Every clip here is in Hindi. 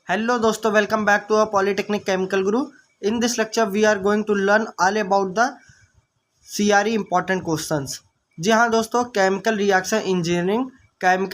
Hello दोस्तों, welcome back to our Polytechnic Chemical Guru. In this lecture we are going to learn all about the CRE important questions. जी हाँ दोस्तों, केमिकल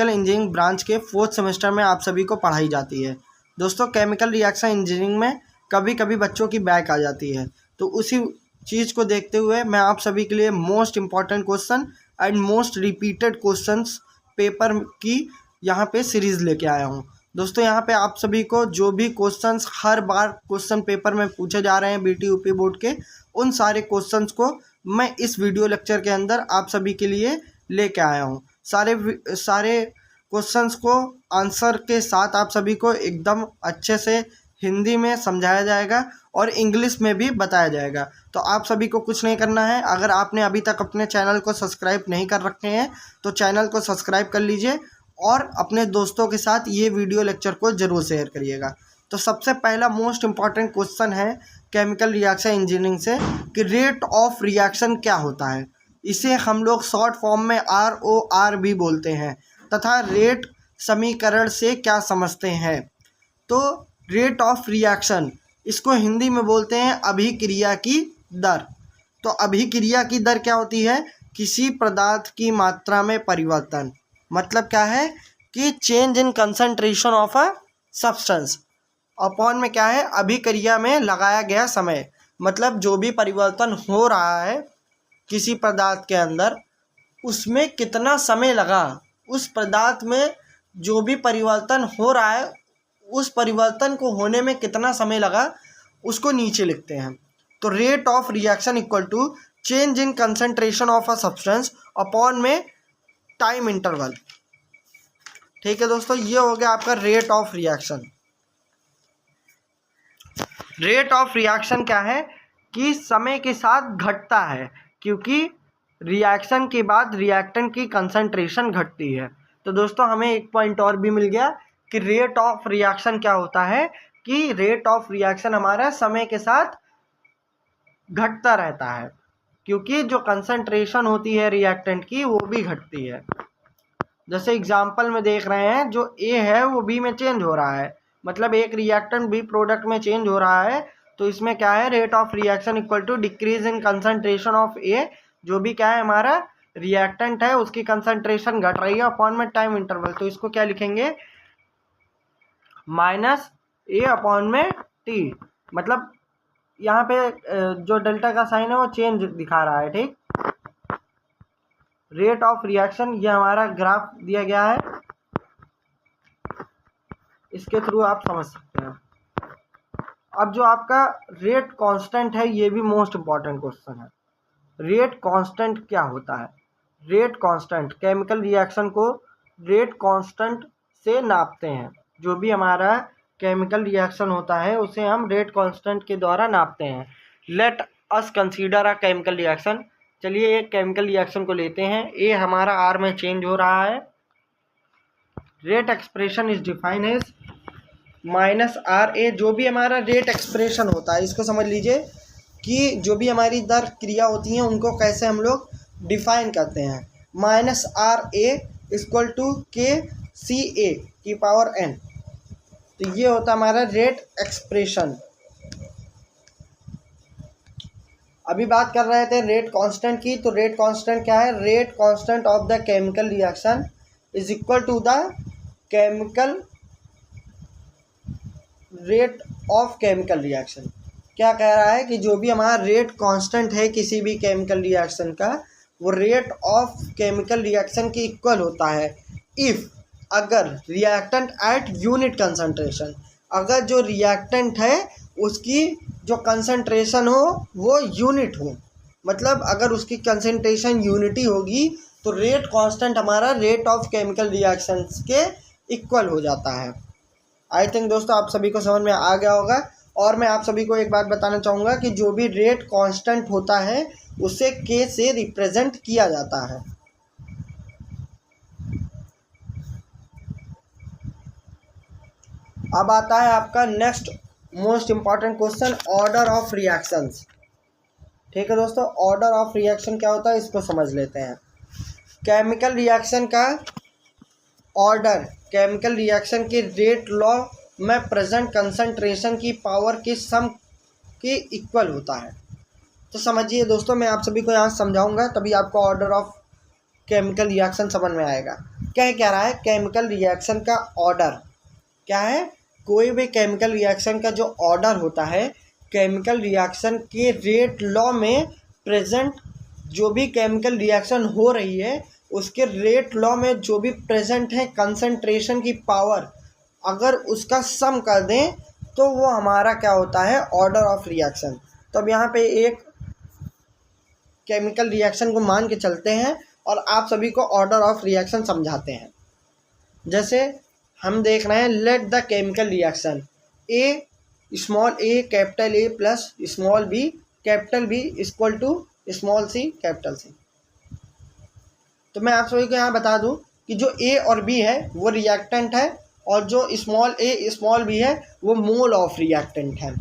इंजीनियरिंग ब्रांच के 4th सेमेस्टर में आप सभी को पढ़ाई जाती है। दोस्तों, केमिकल रिएक्शन इंजीनियरिंग में कभी कभी बच्चों की बैक आ जाती है, तो उसी चीज़ को देखते हुए मैं आप सभी के लिए most important question and most repeated questions paper की यहाँ पे सीरीज़ लेके आया हूँ। दोस्तों, यहाँ पे आप सभी को जो भी क्वेश्चंस हर बार क्वेश्चन पेपर में पूछे जा रहे हैं बीटी यूपी बोर्ड के, उन सारे क्वेश्चंस को मैं इस वीडियो लेक्चर के अंदर आप सभी के लिए लेके आया हूँ। सारे क्वेश्चंस को आंसर के साथ आप सभी को एकदम अच्छे से हिंदी में समझाया जाएगा और इंग्लिश में भी बताया जाएगा। तो आप सभी को कुछ नहीं करना है। अगर आपने अभी तक अपने चैनल को सब्सक्राइब नहीं कर रखे हैं तो चैनल को सब्सक्राइब कर लीजिए और अपने दोस्तों के साथ ये वीडियो लेक्चर को ज़रूर शेयर करिएगा। तो सबसे पहला मोस्ट इम्पॉर्टेंट क्वेश्चन है केमिकल रिएक्शन इंजीनियरिंग से कि रेट ऑफ रिएक्शन क्या होता है। इसे हम लोग शॉर्ट फॉर्म में ROR भी बोलते हैं तथा रेट समीकरण से क्या समझते हैं। तो रेट ऑफ रिएक्शन, इसको हिंदी में बोलते हैं अभिक्रिया की दर। तो अभिक्रिया की दर क्या होती है? किसी पदार्थ की मात्रा में परिवर्तन, मतलब क्या है कि change in concentration of a substance upon में क्या है, अभिक्रिया में लगाया गया समय। मतलब जो भी परिवर्तन हो रहा है किसी पदार्थ के अंदर, उसमें कितना समय लगा, उस पदार्थ में जो भी परिवर्तन हो रहा है उस परिवर्तन को होने में कितना समय लगा, उसको नीचे लिखते हैं। तो rate of reaction equal to change in concentration of a substance upon में टाइम इंटरवल। ठीक है दोस्तों, ये हो गया आपका rate of reaction. Rate of reaction क्या है कि समय के साथ घटता है, क्योंकि रिएक्शन के बाद रिएक्टेंट की कंसंट्रेशन घटती है। तो दोस्तों, हमें एक पॉइंट और भी मिल गया कि रेट ऑफ रिएक्शन क्या होता है कि रेट ऑफ रिएक्शन हमारा समय के साथ घटता रहता है, क्योंकि जो कंसंट्रेशन होती है रिएक्टेंट की वो भी घटती है। जैसे एग्जाम्पल में देख रहे हैं, जो ए है वो बी में चेंज हो रहा है, मतलब एक रिएक्टेंट बी प्रोडक्ट में चेंज हो रहा है। तो इसमें क्या है, rate of reaction equal to decrease in concentration of A. जो भी क्या है हमारा रिएक्टेंट है उसकी कंसंट्रेशन घट रही है अपॉन में टाइम इंटरवल। तो इसको क्या लिखेंगे, माइनस ए अपॉन में टी। मतलब यहाँ पे जो डेल्टा का साइन है वो चेंज दिखा रहा है। ठीक, रेट ऑफ रिएक्शन ये हमारा ग्राफ दिया गया है, इसके थ्रू आप समझ सकते हैं। अब जो आपका रेट कांस्टेंट है, ये भी मोस्ट इम्पॉर्टेंट क्वेश्चन है। रेट कांस्टेंट क्या होता है? रेट कांस्टेंट, केमिकल रिएक्शन को रेट कांस्टेंट से नापते हैं। जो भी हमारा केमिकल रिएक्शन होता है उसे हम रेट कांस्टेंट के द्वारा नापते हैं। Let us consider a chemical reaction. चलिए एक केमिकल रिएक्शन को लेते हैं। ए हमारा आर में चेंज हो रहा है। Rate expression is define as minus R A. जो भी हमारा रेट एक्सप्रेशन होता है, इसको समझ लीजिए कि जो भी हमारी दर क्रिया होती हैं उनको कैसे हम लोग डिफाइन करते हैं। Minus R A equal to K C ए की पावर एन। तो ये होता है हमारा रेट एक्सप्रेशन। अभी बात कर रहे थे रेट कांस्टेंट की। तो रेट कांस्टेंट क्या है? Rate constant of the chemical reaction is equal to the chemical rate of chemical reaction. क्या कह रहा है कि जो भी हमारा रेट कांस्टेंट है किसी भी केमिकल रिएक्शन का, वो रेट ऑफ केमिकल रिएक्शन के इक्वल होता है इफ़, अगर रिएक्टेंट एट यूनिट कंसंट्रेशन, अगर जो रिएक्टेंट है उसकी जो कंसंट्रेशन हो वो यूनिट हो। मतलब अगर उसकी कंसंट्रेशन यूनिटी होगी तो रेट कांस्टेंट हमारा रेट ऑफ केमिकल रिएक्शंस के इक्वल हो जाता है। आई थिंक दोस्तों आप सभी को समझ में आ गया होगा। और मैं आप सभी को एक बात बताना चाहूँगा कि जो भी रेट कांस्टेंट होता है उसे के से रिप्रेजेंट किया जाता है। अब आता है आपका next most important question, order of reactions. ठीक है दोस्तों, ऑर्डर ऑफ रिएक्शन क्या होता है इसको समझ लेते हैं। केमिकल रिएक्शन का ऑर्डर, केमिकल रिएक्शन के रेट लॉ में प्रेजेंट कंसंट्रेशन की पावर के सम के इक्वल होता है। तो समझिए दोस्तों, मैं आप सभी को यहाँ समझाऊंगा, तभी आपको ऑर्डर ऑफ केमिकल रिएक्शन समझ में आएगा। क्या कह रहा है, केमिकल रिएक्शन का ऑर्डर क्या है, कोई भी केमिकल रिएक्शन का जो ऑर्डर होता है, केमिकल रिएक्शन के रेट लॉ में प्रेजेंट जो भी केमिकल रिएक्शन हो रही है उसके रेट लॉ में जो भी प्रेजेंट है कंसंट्रेशन की पावर, अगर उसका सम कर दें तो वो हमारा क्या होता है, ऑर्डर ऑफ रिएक्शन। तो अब यहाँ पे एक केमिकल रिएक्शन को मान के चलते हैं और आप सभी को ऑर्डर ऑफ रिएक्शन समझाते हैं। जैसे हम देख रहे हैं, let the chemical reaction A small A capital A plus small B capital B equal to small C capital C. तो मैं आप सभी को यहाँ बता दूं कि जो ए और बी है वो रिएक्टेंट है और जो स्मॉल ए स्मॉल बी है वो मोल ऑफ रिएक्टेंट है।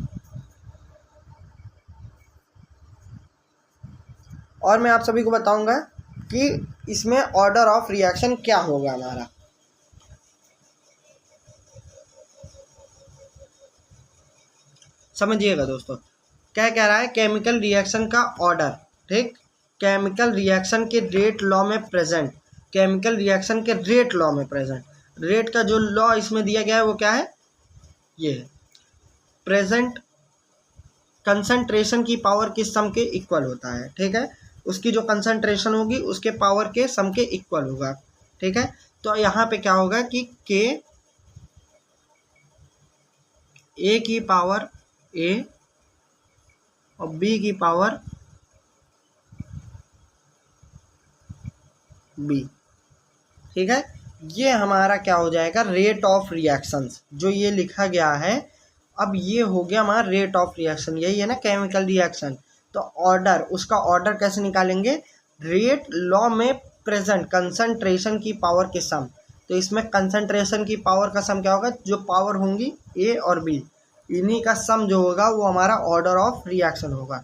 और मैं आप सभी को बताऊंगा कि इसमें ऑर्डर ऑफ रिएक्शन क्या होगा हमारा। समझिएगा दोस्तों, क्या कह रहा है, केमिकल रिएक्शन का ऑर्डर, ठीक, केमिकल रिएक्शन के रेट लॉ में प्रेजेंट, केमिकल रिएक्शन के रेट लॉ में प्रेजेंट, रेट का जो लॉ इसमें दिया गया है वो क्या है, ये है प्रेजेंट कंसंट्रेशन की पावर के सम के इक्वल होता है। ठीक है, उसकी जो कंसंट्रेशन होगी उसके पावर के सम के इक्वल होगा। ठीक है, तो यहाँ पे क्या होगा कि के ए की पावर ए और बी की पावर बी। ठीक है, ये हमारा क्या हो जाएगा, रेट ऑफ रिएक्शंस, जो ये लिखा गया है। अब ये हो गया हमारा रेट ऑफ रिएक्शन, यही है ना केमिकल रिएक्शन। तो ऑर्डर, उसका ऑर्डर कैसे निकालेंगे, रेट लॉ में प्रेजेंट कंसंट्रेशन की पावर के सम। तो इसमें कंसंट्रेशन की पावर का सम क्या होगा, जो पावर होंगी ए और बी, इन्हीं का सम जो होगा वो हमारा ऑर्डर ऑफ रिएक्शन होगा।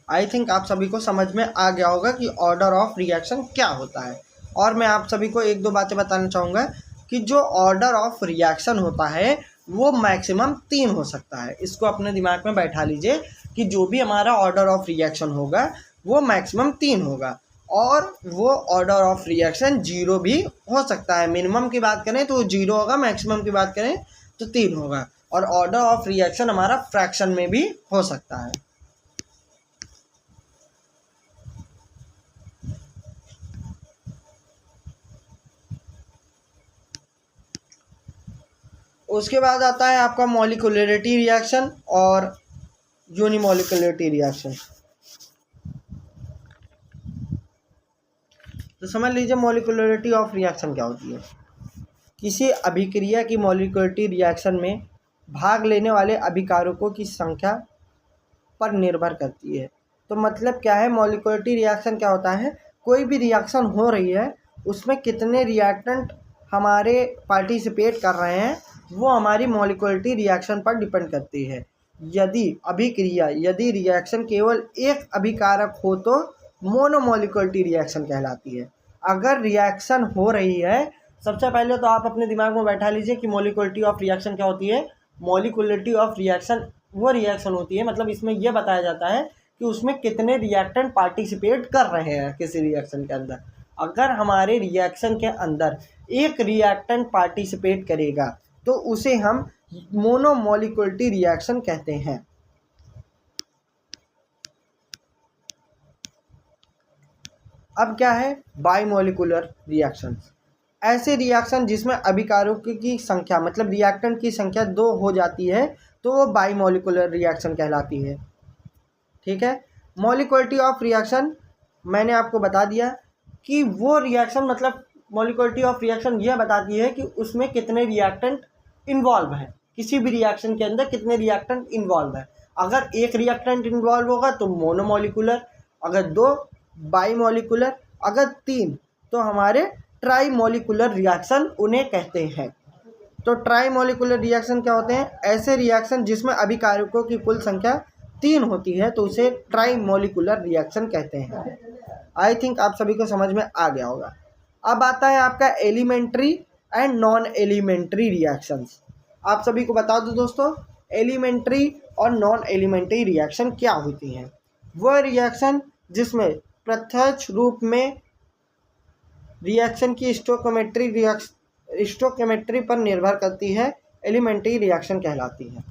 आई थिंक आप सभी को समझ में आ गया होगा कि ऑर्डर ऑफ रिएक्शन क्या होता है। और मैं आप सभी को एक दो बातें बताना चाहूँगा कि जो ऑर्डर ऑफ रिएक्शन होता है वो मैक्सिमम 3 हो सकता है। इसको अपने दिमाग में बैठा लीजिए कि जो भी हमारा ऑर्डर ऑफ रिएक्शन होगा वो मैक्सिमम 3 होगा, और वो ऑर्डर ऑफ रिएक्शन 0 भी हो सकता है। मिनिमम की बात करें तो 0 होगा, मैक्सिमम की बात करें तो 3 होगा, और ऑर्डर ऑफ रिएक्शन हमारा फ्रैक्शन में भी हो सकता है। उसके बाद आता है आपका मॉलिक्यूलरिटी रिएक्शन और यूनिमॉलिक्यूलरिटी रिएक्शन। तो समझ लीजिए मॉलिक्यूलरिटी ऑफ रिएक्शन क्या होती है। किसी अभिक्रिया की मॉलिक्यूलरिटी रिएक्शन में भाग लेने वाले अभिकारकों की संख्या पर निर्भर करती है। तो मतलब क्या है, मॉलिक्यूलरिटी रिएक्शन क्या होता है, कोई भी रिएक्शन हो रही है उसमें कितने रिएक्टेंट हमारे पार्टिसिपेट कर रहे हैं वो हमारी मॉलिक्यूलरिटी रिएक्शन पर डिपेंड करती है। यदि रिएक्शन केवल एक अभिकारक हो तो मोनोमॉलिक्यूलरिटी रिएक्शन कहलाती है। अगर रिएक्शन हो रही है, सबसे पहले तो आप अपने दिमाग में बैठा लीजिए कि मॉलिक्यूलरिटी ऑफ रिएक्शन क्या होती है। मॉलिक्यूलरिटी ऑफ रिएक्शन वो रिएक्शन होती है, मतलब इसमें यह बताया जाता है कि उसमें कितने रिएक्टेंट पार्टिसिपेट कर रहे हैं किसी रिएक्शन के अंदर। अगर हमारे रिएक्शन के अंदर एक रिएक्टेंट पार्टिसिपेट करेगा तो उसे हम मोनोमॉलिक्यूलरिटी रिएक्शन कहते हैं। अब क्या है, बाइमॉलिक्यूलर रिएक्शन, ऐसे रिएक्शन जिसमें अभिकारकों की संख्या, मतलब रिएक्टेंट की संख्या 2 हो जाती है तो वो बाइमॉलिक्यूलर रिएक्शन कहलाती है। ठीक है, मॉलिक्यूलरिटी ऑफ रिएक्शन मैंने आपको बता दिया कि वो रिएक्शन, मतलब मॉलिक्यूलरिटी ऑफ रिएक्शन यह बताती है कि उसमें कितने रिएक्टेंट इन्वॉल्व हैं, किसी भी रिएक्शन के अंदर कितने रिएक्टेंट इन्वॉल्व है। अगर एक रिएक्टेंट इन्वॉल्व होगा तो मोनोमॉलिक्यूलर, अगर 2 बाइमॉलिक्यूलर, अगर 3 तो हमारे ट्राइमॉलिक्यूलर रिएक्शन उन्हें कहते हैं। तो ट्राइमॉलिक्यूलर रिएक्शन क्या होते हैं, ऐसे रिएक्शन जिसमें अभिकारकों की कुल संख्या 3 होती है तो उसे ट्राइमॉलिक्यूलर रिएक्शन कहते हैं। आई थिंक आप सभी को समझ में आ गया होगा। अब आता है आपका elementary and non elementary reactions. आप सभी को बता दूं दोस्तों, एलिमेंट्री और नॉन एलिमेंट्री रिएक्शन क्या होती हैं। वह रिएक्शन जिसमें प्रत्यक्ष रूप में रिएक्शन की स्टोइकियोमेट्री पर निर्भर करती है, एलिमेंट्री रिएक्शन कहलाती है।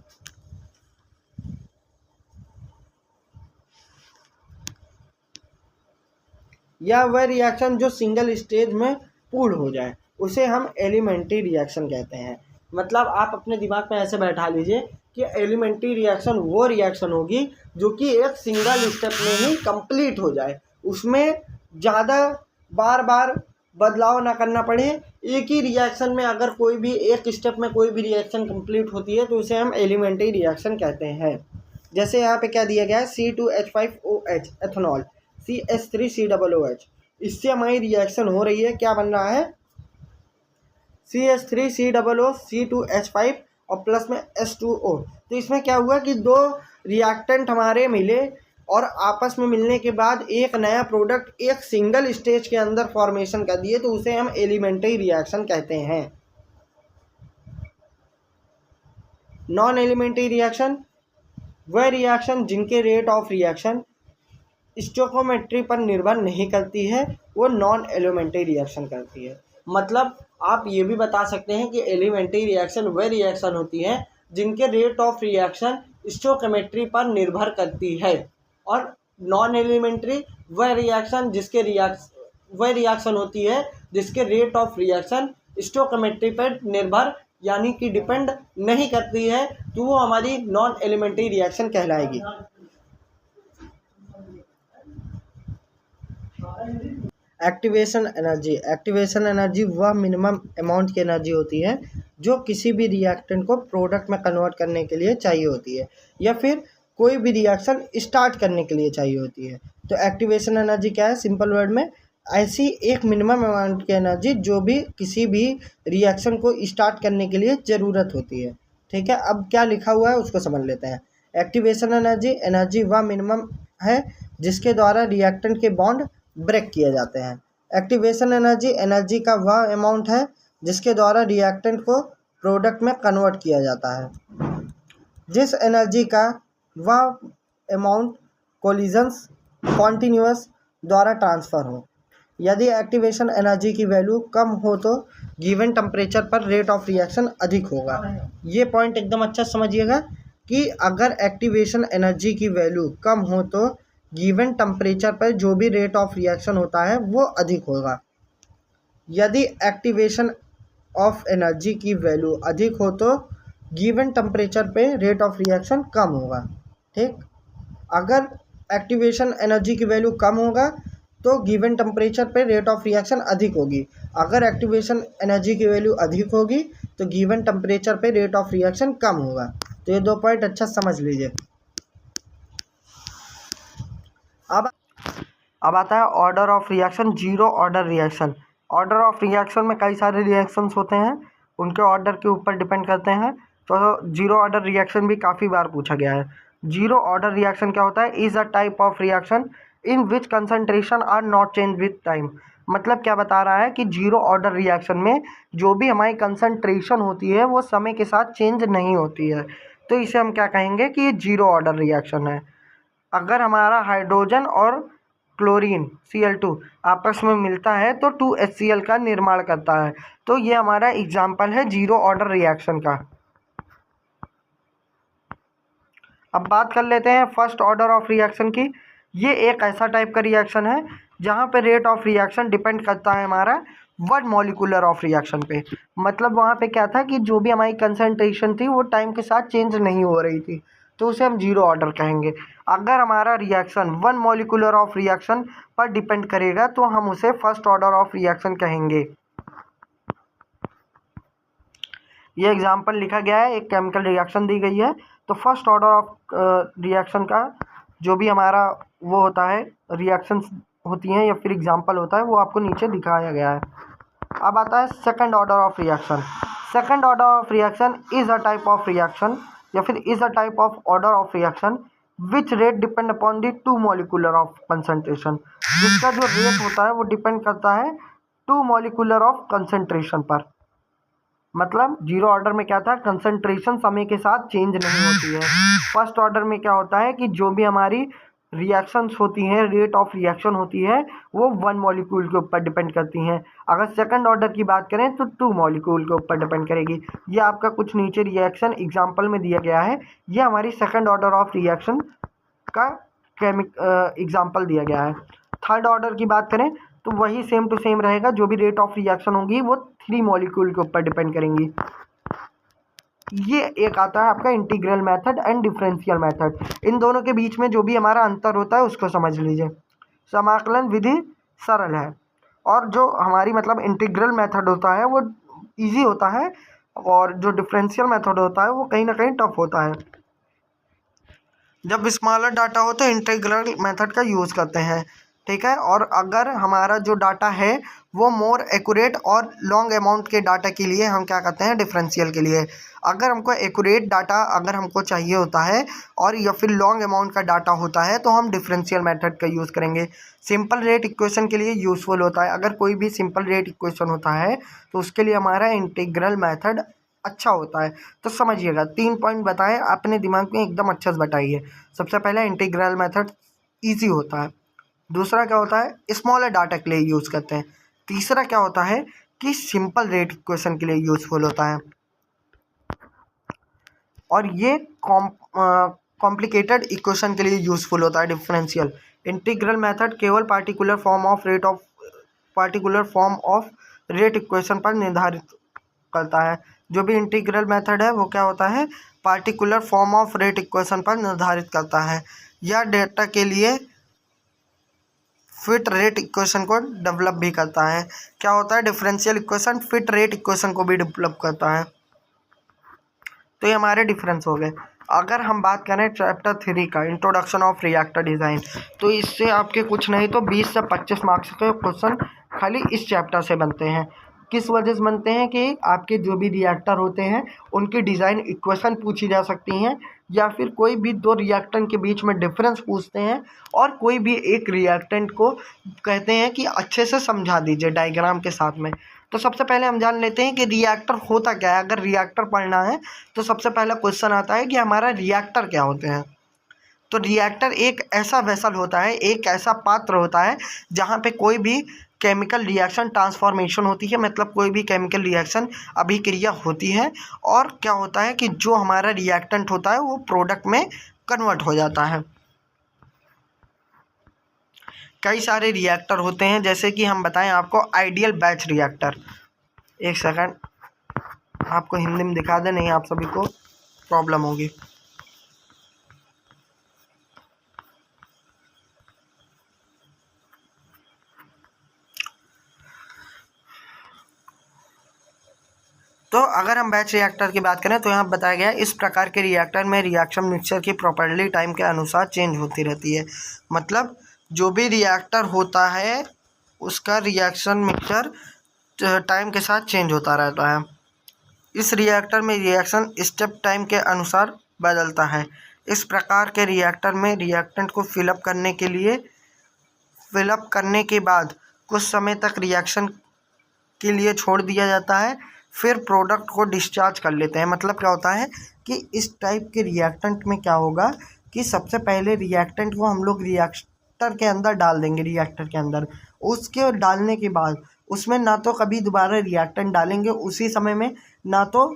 या वह रिएक्शन जो सिंगल स्टेज में पूर्ण हो जाए उसे हम एलिमेंट्री रिएक्शन कहते हैं। मतलब आप अपने दिमाग में ऐसे बैठा लीजिए कि एलिमेंट्री रिएक्शन वो रिएक्शन होगी जो कि एक सिंगल स्टेप में ही कंप्लीट हो जाए, उसमें ज़्यादा बार बार बदलाव ना करना पड़े। एक ही रिएक्शन में अगर कोई भी एक स्टेप में कोई भी रिएक्शन कंप्लीट होती है तो उसे हम एलिमेंट्री रिएक्शन कहते हैं। जैसे यहाँ पे क्या दिया गया है, C2H5OH एथेनॉल CH3COOH, इससे हमारी रिएक्शन हो रही है, क्या बन रहा है, CH3COO C2H5 और प्लस में H2O। तो इसमें क्या हुआ कि दो रिएक्टेंट हमारे मिले और आपस में मिलने के बाद एक नया प्रोडक्ट एक सिंगल स्टेज के अंदर फॉर्मेशन कर दिए, तो उसे हम एलिमेंट्री रिएक्शन कहते हैं। नॉन एलिमेंट्री रिएक्शन वह रिएक्शन जिनके रेट ऑफ रिएक्शन स्टोइकियोमेट्री पर निर्भर नहीं करती है, वो नॉन एलिमेंट्री रिएक्शन करती है। मतलब आप ये भी बता सकते हैं कि एलिमेंट्री रिएक्शन वह रिएक्शन होती है जिनके रेट ऑफ रिएक्शन स्टोइकियोमेट्री पर निर्भर करती है, और नॉन एलिमेंट्री वह रिएक्शन होती है जिसके रेट ऑफ रिएक्शन स्टोइकियोमेट्री पर निर्भर यानी कि डिपेंड नहीं करती है, तो वो हमारी नॉन एलिमेंट्री रिएक्शन कहलाएगी। एक्टिवेशन एनर्जी वह मिनिमम अमाउंट की एनर्जी होती है जो किसी भी रिएक्टेंट को प्रोडक्ट में कन्वर्ट करने के लिए चाहिए होती है, या फिर कोई भी रिएक्शन स्टार्ट करने के लिए चाहिए होती है। तो एक्टिवेशन एनर्जी क्या है, सिंपल वर्ड में ऐसी एक मिनिमम अमाउंट की एनर्जी जो भी किसी भी रिएक्शन को स्टार्ट करने के लिए ज़रूरत होती है। ठीक है, अब क्या लिखा हुआ है उसको समझ लेते हैं। एक्टिवेशन एनर्जी वह मिनिमम है जिसके द्वारा रिएक्टेंट के बॉन्ड ब्रेक किए जाते हैं। एक्टिवेशन एनर्जी का वह अमाउंट है जिसके द्वारा रिएक्टेंट को प्रोडक्ट में कन्वर्ट किया जाता है। जिस एनर्जी का वह अमाउंट कोलिजन्स कॉन्टिन्यूअस द्वारा ट्रांसफ़र हो। यदि एक्टिवेशन एनर्जी की वैल्यू कम हो तो गिवन टेम्परेचर पर रेट ऑफ रिएक्शन अधिक होगा। ये पॉइंट एकदम अच्छा समझिएगा कि अगर एक्टिवेशन एनर्जी की वैल्यू कम हो तो गिवन टेम्परेचर पर जो भी रेट ऑफ रिएक्शन होता है वो अधिक होगा। यदि एक्टिवेशन ऑफ एनर्जी की वैल्यू अधिक हो तो गिवन टेम्परेचर पे रेट ऑफ रिएक्शन कम होगा। ठीक, अगर एक्टिवेशन एनर्जी की वैल्यू कम होगा तो गिवन टेम्परेचर पे रेट ऑफ रिएक्शन अधिक होगी। अगर एक्टिवेशन एनर्जी की वैल्यू अधिक होगी तो गिवन टेम्परेचर पे रेट ऑफ रिएक्शन कम होगा। तो ये दो पॉइंट अच्छा समझ लीजिए। अब आता है order of reaction, zero order reaction. Order of reaction में कई सारे रिएक्शंस होते हैं, उनके ऑर्डर के ऊपर डिपेंड करते हैं। तो जीरो ऑर्डर रिएक्शन भी काफ़ी बार पूछा गया है। जीरो ऑर्डर रिएक्शन क्या होता है, is a type of reaction in which concentration are not change with time. मतलब क्या बता रहा है कि जीरो ऑर्डर रिएक्शन में जो भी हमारी कंसंट्रेशन होती है वो समय के साथ चेंज नहीं होती है, तो इसे हम क्या कहेंगे कि ये जीरो ऑर्डर रिएक्शन है। अगर हमारा हाइड्रोजन और क्लोरीन Cl2 आपस में मिलता है तो 2HCl का निर्माण करता है, तो ये हमारा एग्जाम्पल है जीरो ऑर्डर रिएक्शन का। अब बात कर लेते हैं फर्स्ट ऑर्डर ऑफ रिएक्शन की। ये एक ऐसा टाइप का रिएक्शन है जहाँ पे रेट ऑफ रिएक्शन डिपेंड करता है हमारा 1 मॉलिक्यूलर ऑफ रिएक्शन पे। मतलब वहाँ पे क्या था कि जो भी हमारी कंसंट्रेशन थी वो टाइम के साथ चेंज नहीं हो रही थी, तो उसे हम जीरो ऑर्डर कहेंगे। अगर हमारा रिएक्शन 1 मॉलिक्यूलर ऑफ रिएक्शन पर डिपेंड करेगा तो हम उसे फर्स्ट ऑर्डर ऑफ रिएक्शन कहेंगे। ये एग्जाम्पल लिखा गया है, एक केमिकल रिएक्शन दी गई है, तो फर्स्ट ऑर्डर ऑफ रिएक्शन का जो भी हमारा वो होता है, रिएक्शंस होती हैं या फिर एग्जाम्पल होता है, वो आपको नीचे दिखाया गया है। अब आता है second order of reaction. Second order of reaction is a type of reaction या फिर is a type of order of reaction which rate depend upon the 2 molecular of concentration. जिसका जो रेट होता है वो डिपेंड करता है 2 मॉलिक्यूलर ऑफ कंसंट्रेशन पर। मतलब जीरो ऑर्डर में क्या था, कंसंट्रेशन समय के साथ चेंज नहीं होती है। फर्स्ट ऑर्डर में क्या होता है कि जो भी हमारी रिएक्शंस होती हैं, रेट ऑफ रिएक्शन होती है, वो 1 मॉलिक्यूल के ऊपर डिपेंड करती हैं। अगर सेकंड ऑर्डर की बात करें तो 2 मॉलिक्यूल के ऊपर डिपेंड करेगी। ये आपका कुछ नीचे रिएक्शन एग्जाम्पल में दिया गया है, ये हमारी सेकंड ऑर्डर ऑफ रिएक्शन का एग्जाम्पल दिया गया है। थर्ड ऑर्डर की बात करें तो वही सेम टू सेम रहेगा, जो भी रेट ऑफ रिएक्शन होगी वो 3 मॉलिक्यूल के ऊपर डिपेंड करेंगी। ये एक आता है आपका integral method and differential method. इन दोनों के बीच में जो भी हमारा अंतर होता है उसको समझ लीजिए। समाकलन विधि सरल है, और जो हमारी मतलब इंटीग्रल मेथड होता है वो इजी होता है, और जो डिफरेंशियल मेथड होता है वो कहीं ना कहीं टफ होता है। जब स्मॉलर डाटा हो तो इंटीग्रल मेथड का यूज़ करते हैं, ठीक है। और अगर हमारा जो डाटा है वो मोर एक्यूरेट और लॉन्ग अमाउंट के डाटा के लिए हम क्या करते हैं, डिफरेंशियल के लिए। अगर हमको एक्यूरेट डाटा अगर हमको चाहिए होता है और या फिर लॉन्ग अमाउंट का डाटा होता है तो हम डिफरेंशियल मेथड का यूज़ करेंगे। सिंपल रेट इक्वेशन के लिए यूज़फुल होता है। अगर कोई भी सिंपल रेट इक्वेशन होता है तो उसके लिए हमारा इंटीग्रल मेथड अच्छा होता है। तो समझिएगा, 3 पॉइंट बताएं, अपने दिमाग में एकदम अच्छे से बताइए। सबसे पहले इंटीग्रल मेथड ईजी होता है। दूसरा क्या होता है, स्मॉलर डाटा के लिए यूज़ करते हैं। तीसरा क्या होता है कि सिंपल रेट इक्वेशन के लिए यूज़फुल होता है। और ये कॉम्प्लिकेटेड इक्वेशन के लिए यूज़फुल होता है डिफरेंशियल। इंटीग्रल मेथड केवल particular form of rate equation पर निर्धारित करता है। जो भी इंटीग्रल मेथड है वो क्या होता है, particular form of rate equation पर निर्धारित करता है, या डेटा के लिए फिट रेट इक्वेशन को डेवलप भी करता है। क्या होता है, differential equation fit rate equation को भी डेवलप करता है। तो ये हमारे डिफरेंस हो गए। अगर हम बात करें चैप्टर 3 का, इंट्रोडक्शन ऑफ रिएक्टर डिज़ाइन, तो इससे आपके कुछ नहीं तो 20 से 25 मार्क्स के क्वेश्चन खाली इस चैप्टर से बनते हैं। किस वजह से बनते हैं कि आपके जो भी रिएक्टर होते हैं उनकी डिज़ाइन इक्वेशन पूछी जा सकती हैं, या फिर कोई भी 2 रिएक्टेंट के बीच में डिफरेंस पूछते हैं, और कोई भी एक रिएक्टेंट को कहते हैं कि अच्छे से समझा दीजिए डायग्राम के साथ में। तो सबसे पहले हम जान लेते हैं कि रिएक्टर होता क्या है। अगर रिएक्टर पढ़ना है तो सबसे पहला क्वेश्चन आता है कि हमारा रिएक्टर क्या होते हैं। तो रिएक्टर एक ऐसा वेसल होता है, एक ऐसा पात्र होता है जहाँ पे कोई भी केमिकल रिएक्शन ट्रांसफॉर्मेशन होती है, मतलब कोई भी केमिकल रिएक्शन अभिक्रिया होती है, और क्या होता है कि जो हमारा रिएक्टेंट होता है वो प्रोडक्ट में कन्वर्ट हो जाता है। कई सारे रिएक्टर होते हैं, जैसे कि हम बताएं आपको आइडियल बैच रिएक्टर। एक सेकंड आपको हिंदी में दिखा दें, नहीं आप सभी को प्रॉब्लम होगी। तो अगर हम बैच रिएक्टर की बात करें तो यहाँ बताया गया है, इस प्रकार के रिएक्टर में रिएक्शन मिक्सचर की प्रॉपर्टी टाइम के अनुसार चेंज होती रहती है। मतलब जो भी रिएक्टर होता है उसका रिएक्शन मिक्सचर टाइम के साथ चेंज होता रहता है। इस रिएक्टर में रिएक्शन स्टेप टाइम के अनुसार बदलता है। इस प्रकार के रिएक्टर में रिएक्टेंट को फिलअप करने के बाद कुछ समय तक रिएक्शन के लिए छोड़ दिया जाता है, फिर प्रोडक्ट को डिस्चार्ज कर लेते हैं। मतलब क्या होता है कि इस टाइप के रिएक्टेंट में क्या होगा कि सबसे पहले रिएक्टेंट को हम लोग रिएक्टर के अंदर डाल देंगे, रिएक्टर के अंदर। उसके डालने के बाद उसमें ना तो कभी दोबारा रिएक्टेंट डालेंगे उसी समय में, ना तो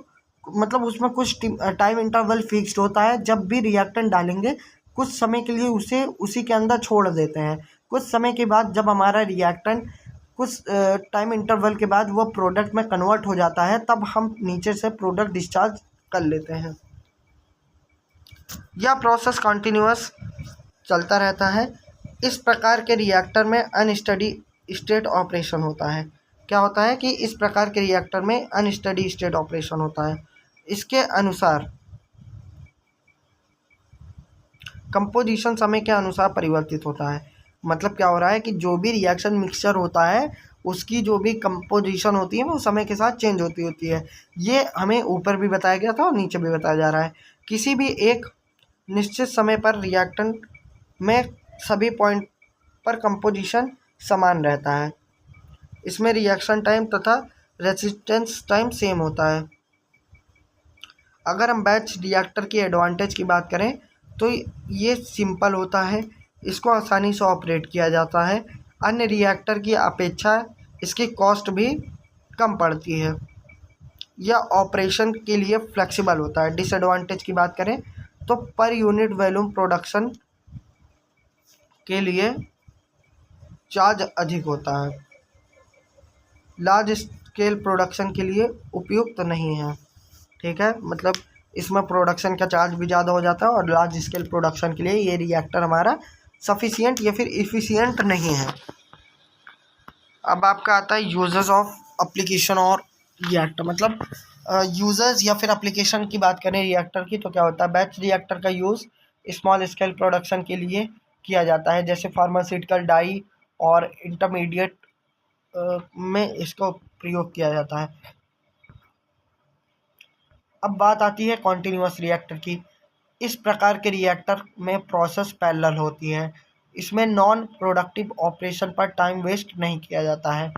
मतलब उसमें कुछ टाइम इंटरवल फिक्स्ड होता है। जब भी रिएक्टेंट डालेंगे कुछ समय के लिए उसे उसी के अंदर छोड़ देते हैं। कुछ समय के बाद जब हमारा रिएक्टेंट कुछ टाइम इंटरवल के बाद वो प्रोडक्ट में कन्वर्ट हो जाता है, तब हम नीचे से प्रोडक्ट डिस्चार्ज कर लेते हैं। यह प्रोसेस कंटिन्यूअस चलता रहता है। इस प्रकार के रिएक्टर में अनस्टेडी स्टेट ऑपरेशन होता है। क्या होता है कि इस प्रकार के रिएक्टर में अनस्टेडी स्टेट ऑपरेशन होता है। इसके अनुसार कंपोजिशन समय के अनुसार परिवर्तित होता है। मतलब क्या हो रहा है कि जो भी रिएक्शन मिक्सचर होता है उसकी जो भी कंपोजिशन होती है वो समय के साथ चेंज होती है। ये हमें ऊपर भी बताया गया था और नीचे भी बताया जा रहा है। किसी भी एक निश्चित समय पर रिएक्टेंट में सभी पॉइंट पर कंपोजिशन समान रहता है। इसमें रिएक्शन टाइम तथा रेजिस्टेंस टाइम सेम होता है। अगर हम बैच रिएक्टर की एडवांटेज की बात करें तो ये सिंपल होता है, इसको आसानी से ऑपरेट किया जाता है, अन्य रिएक्टर की अपेक्षा इसकी कॉस्ट भी कम पड़ती है, यह ऑपरेशन के लिए फ्लेक्सिबल होता है। डिसएडवांटेज की बात करें तो पर यूनिट वॉल्यूम प्रोडक्शन के लिए चार्ज अधिक होता है, लार्ज स्केल प्रोडक्शन के लिए उपयुक्त नहीं है। ठीक है, मतलब इसमें प्रोडक्शन का चार्ज भी ज़्यादा हो जाता है और लार्ज स्केल प्रोडक्शन के लिए ये रिएक्टर हमारा सफिशिएंट या फिर इफ़िशिएंट नहीं है। अब आपका आता है यूजर्स ऑफ एप्लीकेशन और रिएक्टर, मतलब यूजर्स या फिर एप्लीकेशन की बात करें रिएक्टर की तो क्या होता है। बैच रिएक्टर का यूज़ स्मॉल स्केल प्रोडक्शन के लिए किया जाता है, जैसे फार्मास्यूटिकल डाई और इंटरमीडिएट में इसका प्रयोग किया जाता है। अब बात आती है कॉन्टीन्यूअस रिएक्टर की। इस प्रकार के रिएक्टर में प्रोसेस पैरेलल होती है, इसमें नॉन प्रोडक्टिव ऑपरेशन पर टाइम वेस्ट नहीं किया जाता है।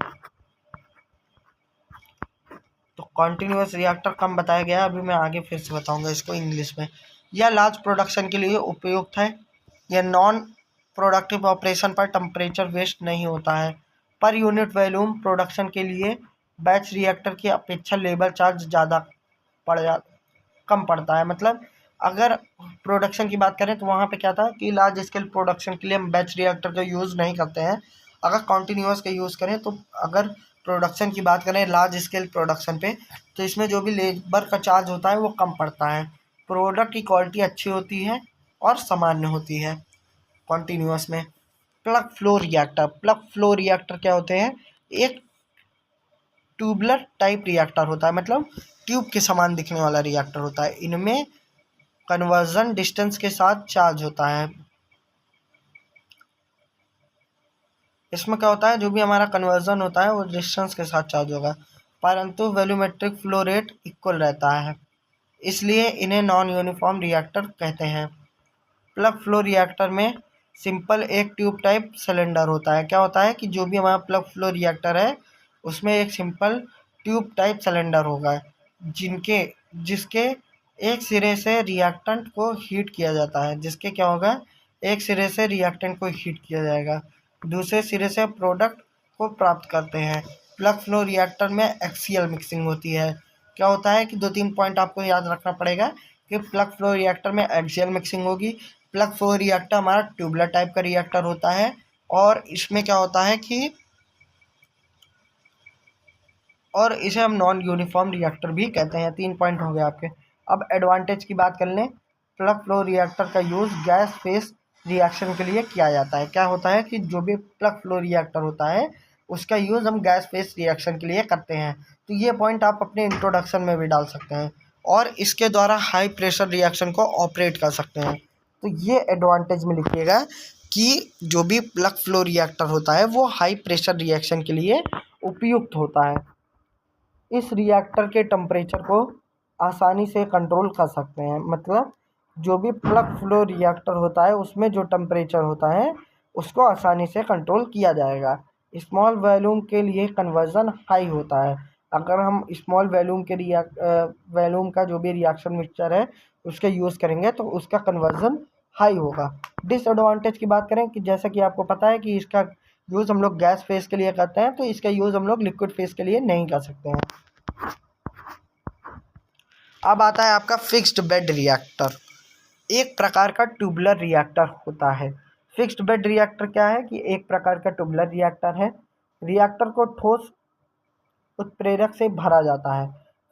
तो कॉन्टीन्यूअस रिएक्टर कम बताया गया, अभी मैं आगे फिर से बताऊंगा इसको इंग्लिश में। यह लार्ज प्रोडक्शन के लिए उपयुक्त है, यह नॉन प्रोडक्टिव ऑपरेशन पर टेम्परेचर वेस्ट नहीं होता है। पर यूनिट वॉल्यूम प्रोडक्शन के लिए बैच रिएक्टर की अपेक्षा लेबर चार्ज ज़्यादा पड़ जा कम पड़ता है। मतलब अगर प्रोडक्शन की बात करें तो वहाँ पे क्या था कि लार्ज स्केल प्रोडक्शन के लिए हम बैच रिएक्टर का यूज़ नहीं करते हैं। अगर कॉन्टीन्यूअस का यूज़ करें तो अगर प्रोडक्शन की बात करें लार्ज स्केल प्रोडक्शन पे तो इसमें जो भी लेबर का चार्ज होता है वो कम पड़ता है, प्रोडक्ट की क्वालिटी अच्छी होती है और सामान्य होती है कॉन्टीन्यूअस में। प्लग फ्लो रिएक्टर क्या होते हैं, एक ट्यूबलर टाइप रिएक्टर होता है, मतलब ट्यूब के समान दिखने वाला रिएक्टर होता है। इनमें कन्वर्जन डिस्टेंस के साथ चार्ज होता है। इसमें क्या होता है, जो भी हमारा कन्वर्जन होता है वो डिस्टेंस के साथ चार्ज होगा, परंतु वॉल्यूमेट्रिक फ्लो रेट इक्वल रहता है, इसलिए इन्हें नॉन यूनिफॉर्म रिएक्टर कहते हैं। प्लग फ्लो रिएक्टर में सिंपल एक ट्यूब टाइप सिलेंडर होता है। क्या होता है कि जो भी हमारा प्लग फ्लो रिएक्टर है उसमें एक सिंपल ट्यूब टाइप सिलेंडर होगा, जिसके एक सिरे से रिएक्टेंट को हीट किया जाता है, जिसके क्या होगा, एक सिरे से रिएक्टेंट को हीट किया जाएगा, दूसरे सिरे से प्रोडक्ट को प्राप्त करते हैं। प्लग फ्लो रिएक्टर में एक्सियल मिक्सिंग होती है। क्या होता है कि 2-3 पॉइंट आपको याद रखना पड़ेगा कि प्लग फ्लो रिएक्टर में एक्सियल मिक्सिंग होगी। प्लग फ्लो रिएक्टर हमारा ट्यूबलर टाइप का रिएक्टर होता है और इसमें क्या होता है कि और इसे हम नॉन यूनिफॉर्म रिएक्टर भी कहते हैं। 3 पॉइंट हो गए आपके। अब एडवांटेज की बात कर लें। प्लग फ्लो रिएक्टर का यूज़ गैस फेस रिएक्शन के लिए किया जाता है। क्या होता है कि जो भी प्लग फ्लो रिएक्टर होता है उसका यूज़ हम गैस फेस रिएक्शन के लिए करते हैं। तो ये पॉइंट आप अपने इंट्रोडक्शन में भी डाल सकते हैं और इसके द्वारा हाई प्रेशर रिएक्शन को ऑपरेट कर सकते हैं। तो ये एडवांटेज में लिखिएगा कि जो भी प्लग फ्लो रिएक्टर होता है वो हाई प्रेशर रिएक्शन के लिए उपयुक्त होता है। इस रिएक्टर के टेम्परेचर को आसानी से कंट्रोल कर सकते हैं, मतलब जो भी प्लग फ्लो रिएक्टर होता है उसमें जो टेम्परेचर होता है उसको आसानी से कंट्रोल किया जाएगा। स्मॉल वॉल्यूम के लिए कन्वर्जन हाई होता है। अगर हम स्मॉल वॉल्यूम का जो भी रिएक्शन मिक्सचर है उसका यूज़ करेंगे तो उसका कन्वर्जन हाई होगा। डिसएडवांटेज की बात करें कि जैसा कि आपको पता है कि इसका यूज़ हम लोग गैस फेस के लिए करते हैं, तो इसका यूज़ हम लोग लिक्विड फेस के लिए नहीं कर सकते हैं। अब आता है आपका फिक्स्ड बेड रिएक्टर, एक प्रकार का ट्यूबलर रिएक्टर होता है। फिक्स्ड बेड रिएक्टर क्या है कि एक प्रकार का ट्यूबलर रिएक्टर है। रिएक्टर को ठोस उत्प्रेरक से भरा जाता है।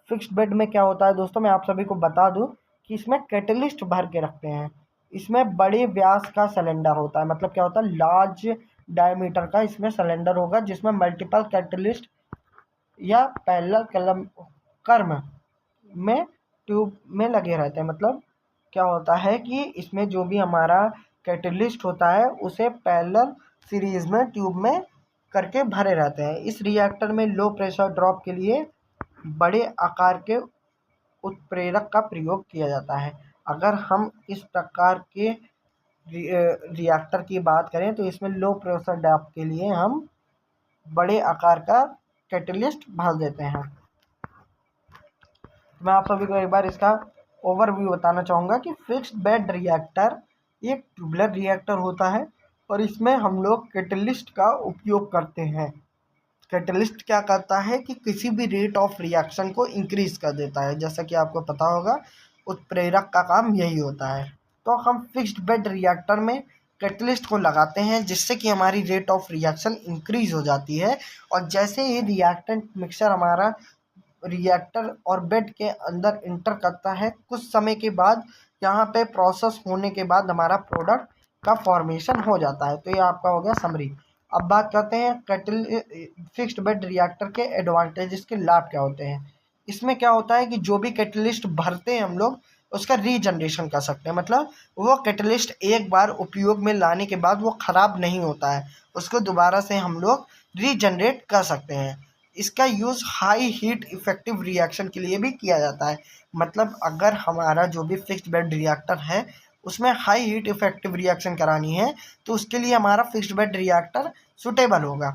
फिक्स्ड बेड में क्या होता है दोस्तों, मैं आप सभी को बता दूं कि इसमें कैटलिस्ट भर के रखते हैं। इसमें बड़े व्यास का सिलेंडर होता है, मतलब क्या होता है, लार्ज डायमीटर का इसमें सिलेंडर होगा जिसमें मल्टीपल कैटलिस्ट या पैरेलल कर्म में ट्यूब में लगे रहते हैं। मतलब क्या होता है कि इसमें जो भी हमारा कैटलिस्ट होता है उसे पैरेलल सीरीज में ट्यूब में करके भरे रहते हैं। इस रिएक्टर में लो प्रेशर ड्रॉप के लिए बड़े आकार के उत्प्रेरक का प्रयोग किया जाता है। अगर हम इस प्रकार के रिएक्टर की बात करें तो इसमें लो प्रेशर ड्रॉप के लिए हम बड़े आकार का कैटलिस्ट भर देते हैं। मैं आप सभी को एक बार इसका ओवरव्यू बताना चाहूँगा कि फिक्स्ड बेड रिएक्टर एक ट्यूबलर रिएक्टर होता है और इसमें हम लोग कैटलिस्ट का उपयोग करते हैं। कैटलिस्ट क्या करता है कि किसी भी रेट ऑफ रिएक्शन को इंक्रीज कर देता है, जैसा कि आपको पता होगा उत्प्रेरक का काम यही होता है। तो हम फिक्स्ड बेड रिएक्टर में कैटलिस्ट को लगाते हैं जिससे कि हमारी रेट ऑफ रिएक्शन इंक्रीज हो जाती है, और जैसे ही रिएक्टेंट मिक्सचर हमारा रिएक्टर और बेड के अंदर इंटर करता है, कुछ समय के बाद यहाँ पे प्रोसेस होने के बाद हमारा प्रोडक्ट का फॉर्मेशन हो जाता है। तो ये आपका हो गया समरी। अब बात करते हैं फिक्स्ड बेड रिएक्टर के एडवांटेजेस के लाभ क्या होते हैं। इसमें क्या होता है कि जो भी कैटलिस्ट भरते हैं हम लोग उसका रीजनरेशन कर सकते हैं, मतलब वो कैटलिस्ट एक बार उपयोग में लाने के बाद वो ख़राब नहीं होता है, उसको दोबारा से हम लोग रीजनरेट कर सकते हैं। इसका use high heat effective reaction के लिए भी किया जाता है, मतलब अगर हमारा जो भी फिक्स्ड बेड रिएक्टर है उसमें हाई हीट इफ़ेक्टिव रिएक्शन करानी है तो उसके लिए हमारा फिक्स्ड बेड रिएक्टर सुटेबल होगा।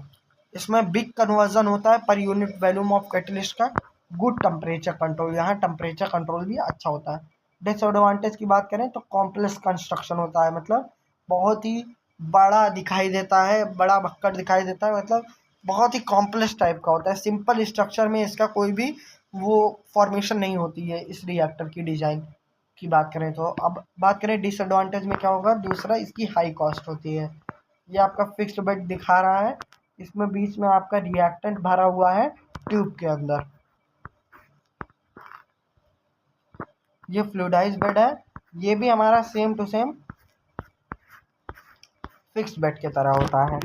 इसमें बिग कन्वर्जन होता है per unit volume of catalyst का, गुड टेम्परेचर कंट्रोल, यहाँ टेम्परेचर कंट्रोल भी अच्छा होता है। डिसएडवांटेज की बात करें तो कॉम्प्लेक्स कंस्ट्रक्शन होता है, मतलब बहुत ही बड़ा दिखाई देता है, बड़ा भक्कड़ दिखाई देता है, मतलब बहुत ही कॉम्प्लेक्स टाइप का होता है। सिंपल स्ट्रक्चर में इसका कोई भी वो फॉर्मेशन नहीं होती है इस रिएक्टर की डिज़ाइन की बात करें तो। अब बात करें डिसएडवांटेज में क्या होगा, दूसरा इसकी हाई कॉस्ट होती है। ये आपका फिक्स्ड बेड दिखा रहा है, इसमें बीच में आपका रिएक्टेंट भरा हुआ है ट्यूब के अंदर। ये फ्लूइडाइज बेड है, ये भी हमारा same to same fixed bed की तरह होता है।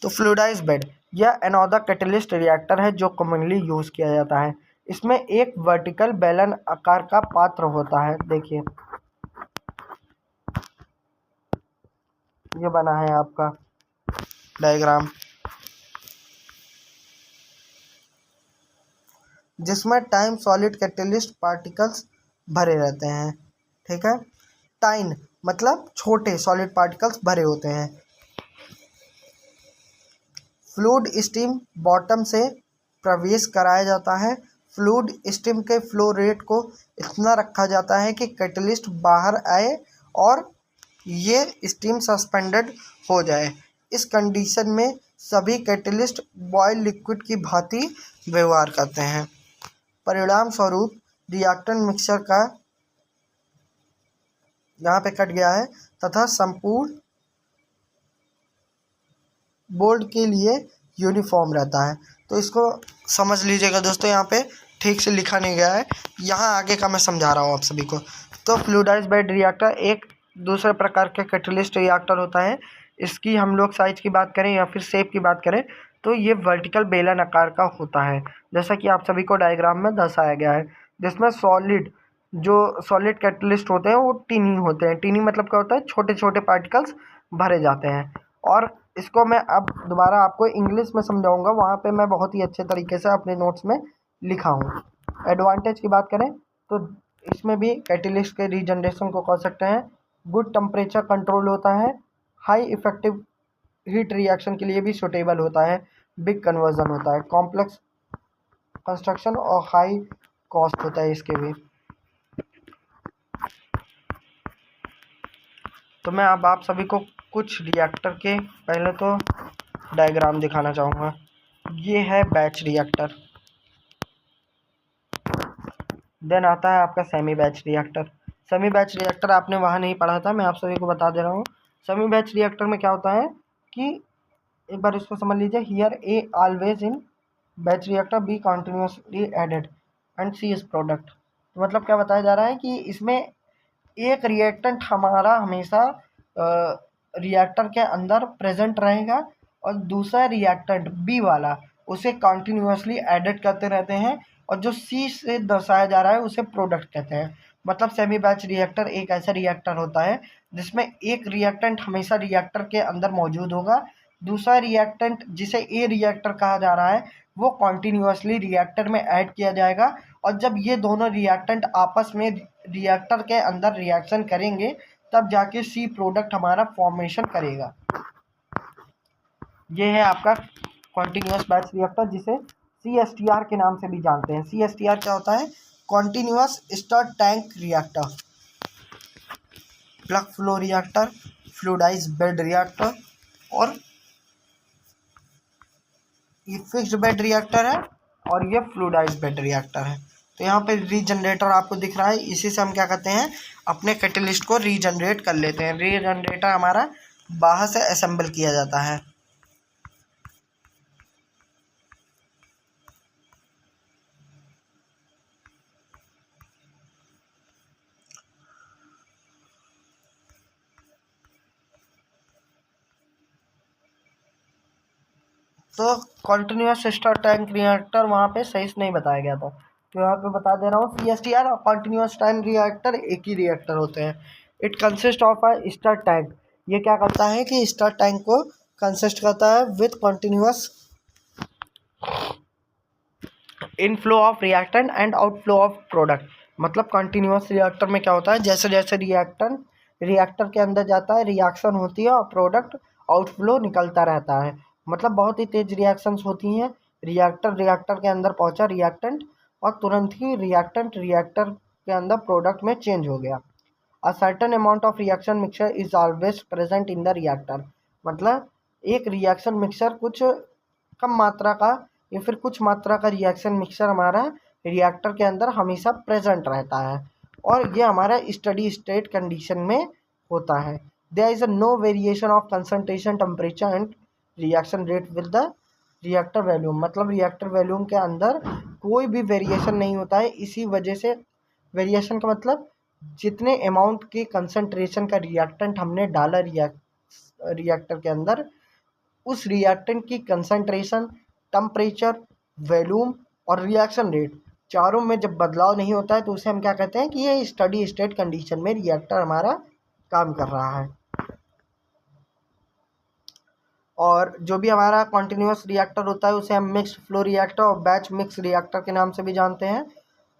तो फ्लूइडाइज बेड यह अनोदर कैटलिस्ट रिएक्टर है जो कॉमनली यूज़ किया जाता है। इसमें एक वर्टिकल बेलन आकार का पात्र होता है, देखिए ये बना है आपका डायग्राम, जिसमें टाइम सॉलिड कैटलिस्ट पार्टिकल्स भरे रहते हैं, ठीक है। टाइन मतलब छोटे सॉलिड पार्टिकल्स भरे होते हैं। फ्लूइड स्टीम बॉटम से प्रवेश कराया जाता है। फ्लूइड स्टीम के फ्लो रेट को इतना रखा जाता है कि कैटलिस्ट बाहर आए और ये स्टीम सस्पेंडेड हो जाए। इस कंडीशन में सभी कैटलिस्ट बॉयल लिक्विड की भांति व्यवहार करते हैं। परिणाम स्वरूप रिएक्टेंट मिक्सचर का यहाँ पे कट गया है तथा संपूर्ण बोर्ड के लिए यूनिफॉर्म रहता है। तो इसको समझ लीजिएगा दोस्तों, यहाँ पे ठीक से लिखा नहीं गया है, यहाँ आगे का मैं समझा रहा हूँ आप सभी को। तो फ्लूइडाइज्ड बेड रिएक्टर एक दूसरे प्रकार का कैटलिस्ट रिएक्टर होता है। इसकी हम लोग साइज की बात करें या फिर शेप की बात करें तो ये वर्टिकल बेलन आकार का होता है, जैसा कि आप सभी को डायग्राम में दर्शाया गया है, जिसमें सॉलिड कैटलिस्ट होते हैं वो टीनी होते हैं। टीनी मतलब क्या होता है, छोटे छोटे पार्टिकल्स भरे जाते हैं। और इसको मैं अब दोबारा आपको इंग्लिश में समझाऊंगा, वहाँ पे मैं बहुत ही अच्छे तरीके से अपने नोट्स में लिखा हूँ। एडवांटेज की बात करें तो इसमें भी कैटलिस्ट के रीजनरेशन को कर सकते हैं। गुड टेम्परेचर कंट्रोल होता है, हाई इफेक्टिव हीट रिएक्शन के लिए भी सुटेबल होता है, बिग कन्वर्जन होता है, कॉम्प्लेक्स कंस्ट्रक्शन और हाई कॉस्ट होता है इसके भी। तो मैं अब आप सभी को कुछ रिएक्टर के पहले तो डायग्राम दिखाना चाहूँगा। ये है बैच रिएक्टर, देन आता है आपका semi batch reactor. Semi batch reactor आपने वहाँ नहीं पढ़ा था, मैं आप सभी को बता दे रहा हूँ। सेमी बैच रिएक्टर में क्या होता है कि एक बार इसको समझ लीजिए, here A always in batch reactor B continuously added and C is product. तो मतलब क्या बताया जा रहा है कि इसमें एक रिएक्टेंट हमारा हमेशा रिएक्टर के अंदर प्रेजेंट रहेगा और दूसरा रिएक्टेंट बी वाला उसे कंटिन्यूसली एडिट करते रहते हैं, और जो सी से दर्शाया जा रहा है उसे प्रोडक्ट कहते हैं। मतलब सेमी बैच रिएक्टर एक ऐसा रिएक्टर होता है जिसमें एक रिएक्टेंट हमेशा रिएक्टर के अंदर मौजूद होगा, दूसरा रिएक्टेंट जिसे ए रिएक्टर कहा जा रहा है वो कॉन्टीन्यूसली रिएक्टर में ऐड किया जाएगा, और जब ये दोनों रिएक्टेंट आपस में रिएक्टर के अंदर रिएक्शन करेंगे तब जाके सी प्रोडक्ट हमारा फॉर्मेशन करेगा। ये है आपका कॉन्टिन्यूस बैच रिएक्टर, जिसे CSTR के नाम से भी जानते हैं। CSTR क्या होता है? Continuous stir tank reactor, plug flow reactor, fluidize bed reactor, और ये फिक्स्ड बेड रिएक्टर है और ये फ्लूइडाइज बेड रिएक्टर है। तो यहाँ पे रीजनरेटर आपको दिख रहा है, इसी से हम क्या करते हैं, अपने कैटलिस्ट को रीजनरेट कर लेते हैं। रीजनरेटर हमारा बाहर से असेंबल किया जाता है। तो कॉन्टिन्यूस स्टर टैंक रिएक्टर वहाँ पे सही से नहीं बताया गया था, तो यहाँ पे बता दे रहा हूँ। CSTR और कॉन्टिन्यूस टैंक रिएक्टर एक ही रिएक्टर होते हैं। It consist of a stir tank. ये क्या करता है कि स्टर टैंक को कंसिस्ट करता है with continuous inflow of reactant and outflow of product. मतलब कंटिन्यूस रिएक्टर में क्या होता है, जैसे जैसे रिएक्टर के अंदर जाता है, रिएक्शन होती है और प्रोडक्ट आउटफ्लो निकलता रहता है। मतलब बहुत ही तेज रिएक्शंस होती हैं। रिएक्टर के अंदर पहुंचा रिएक्टेंट, और तुरंत ही रिएक्टर के अंदर प्रोडक्ट में चेंज हो गया। A certain amount of reaction mixture is always present in the reactor. मतलब एक रिएक्शन मिक्सचर कुछ कम मात्रा का या फिर कुछ मात्रा का रिएक्शन मिक्सचर हमारा रिएक्टर के अंदर हमेशा प्रेजेंट रहता है, और ये हमारा स्टडी स्टेट कंडीशन में होता है। There is a no variation of concentration, temperature and reaction rate with the reactor volume. मतलब रिएक्टर वॉल्यूम के अंदर कोई भी वेरिएशन नहीं होता है। इसी वजह से वेरिएशन का मतलब जितने अमाउंट के कंसंट्रेशन का रिएक्टेंट हमने डाला रिएक्टर के अंदर, उस रिएक्टेंट की कंसंट्रेशन, टेम्परेचर, वॉल्यूम और रिएक्शन रेट चारों में जब बदलाव नहीं होता है तो उसे हम क्या कहते हैं कि ये स्टडी स्टेट कंडीशन में रिएक्टर हमारा काम कर रहा है। और जो भी हमारा कॉन्टिन्यूस रिएक्टर होता है उसे हम मिक्स्ड फ्लो रिएक्टर और बैच मिक्स रिएक्टर के नाम से भी जानते हैं।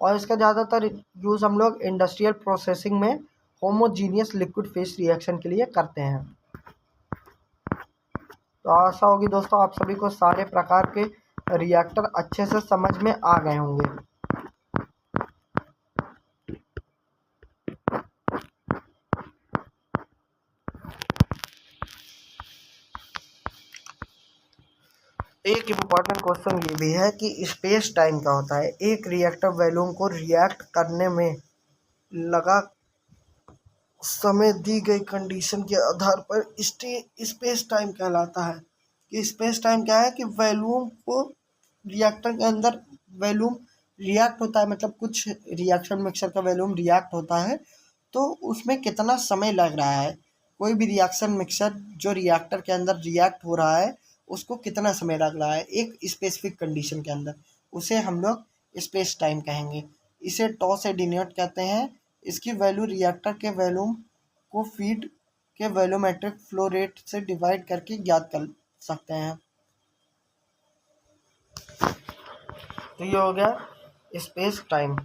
और इसका ज़्यादातर यूज़ हम लोग इंडस्ट्रियल प्रोसेसिंग में होमोजीनियस लिक्विड फेस रिएक्शन के लिए करते हैं। तो आशा होगी दोस्तों आप सभी को सारे प्रकार के रिएक्टर अच्छे से समझ में आ गए होंगे। एक इम्पॉर्टेंट क्वेश्चन ये भी है कि स्पेस टाइम क्या होता है। एक रिएक्टर वॉल्यूम को रिएक्ट करने में लगा समय दी गई कंडीशन के आधार पर स्पेस टाइम कहलाता है। कि स्पेस टाइम क्या है कि वॉल्यूम को रिएक्टर के अंदर वॉल्यूम रिएक्ट होता है, मतलब कुछ रिएक्शन मिक्सर का वॉल्यूम रिएक्ट होता है, तो उसमें कितना समय लग रहा है। कोई भी रिएक्शन मिक्सर जो रिएक्टर के अंदर रिएक्ट हो रहा है उसको कितना समय लग रहा है एक स्पेसिफिक कंडीशन के अंदर, उसे हम लोग स्पेस टाइम कहेंगे। इसे टॉ से डिनोट कहते हैं। इसकी वैल्यू रिएक्टर के वॉल्यूम को फीड के वॉल्यूमेट्रिक फ्लो रेट से डिवाइड करके ज्ञात कर सकते हैं। तो ये हो गया स्पेस टाइम।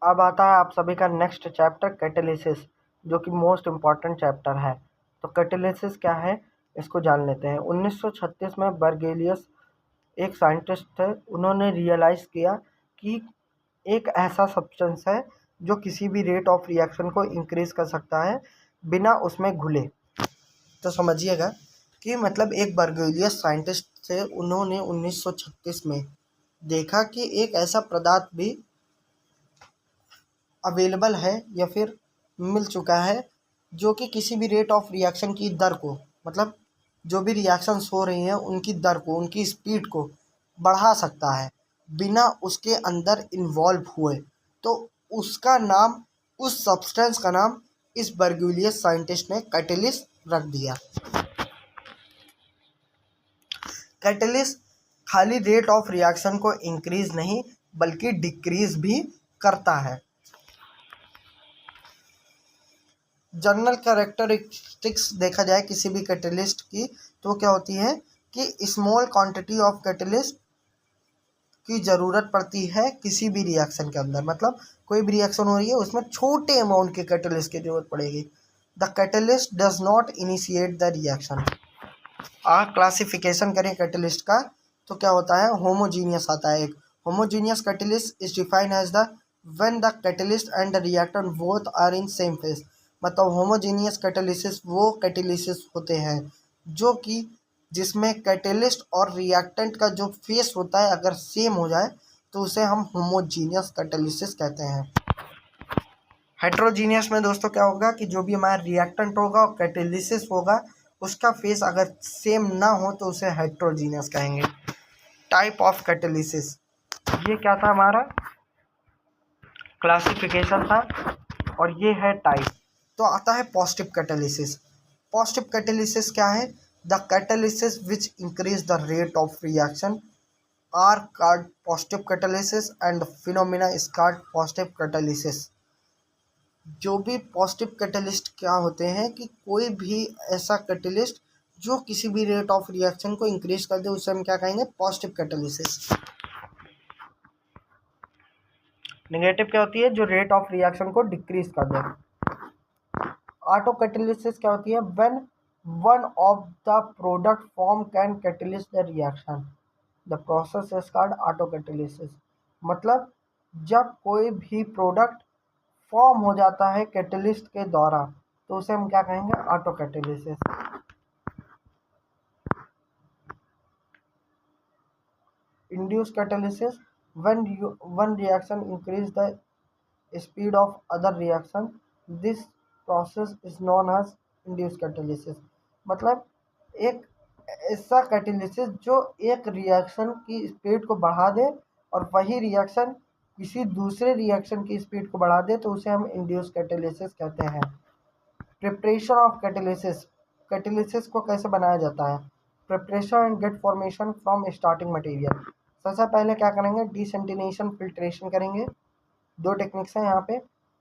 अब आता है आप सभी का नेक्स्ट चैप्टर कैटालिसिस, जो कि मोस्ट इम्पॉर्टेंट चैप्टर है। तो कैटालिसिस क्या है इसको जान लेते हैं। 1936 में बर्गेलियस एक साइंटिस्ट थे। उन्होंने रियलाइज़ किया कि एक ऐसा सब्सटेंस है जो किसी भी रेट ऑफ रिएक्शन को इंक्रीज कर सकता है बिना उसमें घुले। तो समझिएगा कि मतलब एक बर्गेलियस साइंटिस्ट थे, उन्होंने 1936 में देखा कि एक ऐसा पदार्थ भी अवेलेबल है या फिर मिल चुका है जो कि किसी भी रेट ऑफ रिएक्शन की दर को, मतलब जो भी रिएक्शंस हो रही हैं उनकी दर को, उनकी स्पीड को बढ़ा सकता है बिना उसके अंदर इन्वॉल्व हुए। तो उसका नाम, उस सब्सटेंस का नाम इस बर्गेलियस साइंटिस्ट ने कैटालिस्ट रख दिया। कैटालिस्ट खाली रेट ऑफ रिएक्शन को इंक्रीज नहीं बल्कि डिक्रीज भी करता है। जनरल कैरेक्टरिस्टिक्स देखा जाए किसी भी कैटलिस्ट की तो क्या होती है कि स्मॉल क्वांटिटी ऑफ कैटलिस्ट की ज़रूरत पड़ती है किसी भी रिएक्शन के अंदर। मतलब कोई भी रिएक्शन हो रही है उसमें छोटे अमाउंट के कैटलिस्ट की जरूरत पड़ेगी। The catalyst does not initiate the reaction. Classification करें कैटलिस्ट का तो क्या होता है, होमोजीनियस आता है। एक homogeneous catalyst is defined as the when the catalyst and the reactant both are in same phase. मतलब होमोजीनियस कैटलिसिस वो कैटलिसिस होते हैं जो कि जिसमें कैटलिस्ट और रिएक्टेंट का जो फेस होता है अगर सेम हो जाए तो उसे हम होमोजीनियस कैटलिसिस कहते हैं। हेट्रोजीनियस में दोस्तों क्या होगा कि जो भी हमारा रिएक्टेंट होगा और कैटलिसिस होगा उसका फेस अगर सेम ना हो तो उसे हेट्रोजीनियस कहेंगे। टाइप ऑफ कैटलिसिस, ये क्या था हमारा क्लासिफिकेशन था, और ये है टाइप। तो आता है पॉजिटिव कैटलिसिस। पॉजिटिव कैटलिसिस क्या है, the catalysis which increase the rate of reaction are called positive catalysis and phenomena is called positive catalysis. जो भी पॉजिटिव कैटलिस्ट क्या होते हैं कि कोई भी ऐसा कैटलिस्ट जो किसी भी रेट ऑफ रिएक्शन को इंक्रीज कर दे उसे हम क्या कहेंगे, पॉजिटिव कैटलिसिस। नेगेटिव क्या होती है, जो रेट ऑफ रिएक्शन को डिक्रीज कर दे। ऑटो कैटलिसिस क्या होती है, when one of the product form can catalyst the reaction, the process is called auto catalysis. मतलब जब कोई भी प्रोडक्ट फॉर्म हो जाता है कैटलिस्ट के द्वारा तो उसे हम क्या कहेंगे, auto catalysis. Induce catalysis, when one reaction increase the speed of other reaction, this process is known as induced catalysis। मतलब एक ऐसा कैटलिसिस जो एक रिएक्शन की स्पीड को बढ़ा दे और वही रिएक्शन किसी दूसरे रिएक्शन की स्पीड को बढ़ा दे तो उसे हम इंड्यूस कैटलिसिस कहते हैं। प्रिपरेशन ऑफ कैटलिसिस, कैटलिसिस को कैसे बनाया जाता है, preparation and gate formation from starting material. सबसे पहले क्या करेंगे, डिसेंटिनेशन फिल्ट्रेशन करेंगे, दो टेक्निक्स हैं यहाँ पे।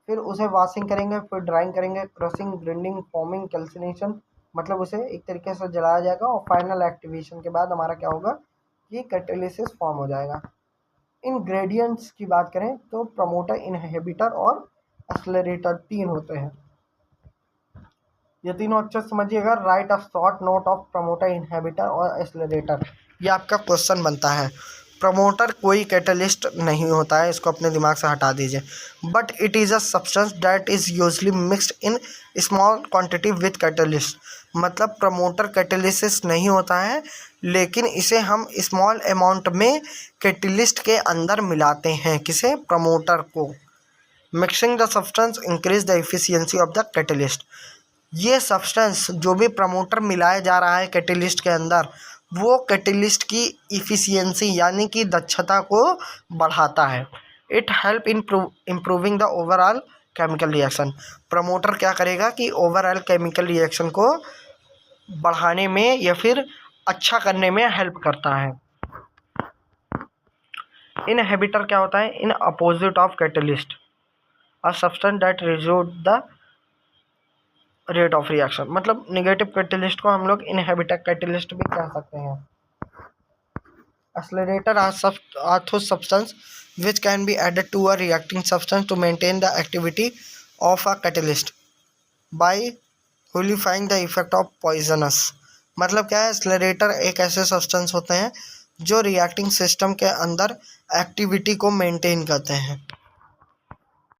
फिर उसे वॉशिंग करेंगे, फिर ड्राइंग करेंगे, क्रशिंग, ग्राइंडिंग, फॉर्मिंग, कैल्सिनेशन। मतलब उसे एक तरीके से जलाया जाएगा और फाइनल एक्टिवेशन के बाद हमारा क्या होगा कि कैटलिसिस फॉर्म हो जाएगा। इंग्रेडिएंट्स की बात करें तो प्रमोटर, इनहिबिटर और एक्सेलरेटर तीन होते हैं। ये तीनों अच्छे से समझिएगा। Right a short note of promoter, inhibitor और एक्सेलरेटर, ये आपका क्वेश्चन बनता है। प्रमोटर कोई कैटलिस्ट नहीं होता है, इसको अपने दिमाग से हटा दीजिए। But it is a substance that is usually mixed in small quantity with catalyst. मतलब प्रमोटर कैटलिसिस नहीं होता है लेकिन इसे हम स्मॉल अमाउंट में कैटलिस्ट के अंदर मिलाते हैं, किसे, प्रमोटर को। Mixing the substance increase the efficiency of the catalyst. ये सब्सटेंस जो भी प्रमोटर मिलाया जा रहा है कैटलिस्ट के अंदर वो कैटलिस्ट की इफ़िशियंसी यानी कि दक्षता को बढ़ाता है। It help in improving the overall chemical reaction. Promoter क्या करेगा कि ओवरऑल केमिकल रिएक्शन को बढ़ाने में या फिर अच्छा करने में हेल्प करता है। इनहिबिटर क्या होता है, in opposite of catalyst, a substance that reduce the rate of reaction. मतलब नेगेटिव कैटलिस्ट को हम लोग इनहिबिटर कैटलिस्ट भी कह सकते हैं। Accelerator are those substance which can be added to a reacting substance to maintain the activity of a catalyst by nullifying the effect of poisonous। मतलब क्या है, एक्सेलरेटर एक ऐसे सब्सटेंस होते हैं जो रिएक्टिंग सिस्टम के अंदर एक्टिविटी को मेंटेन करते हैं।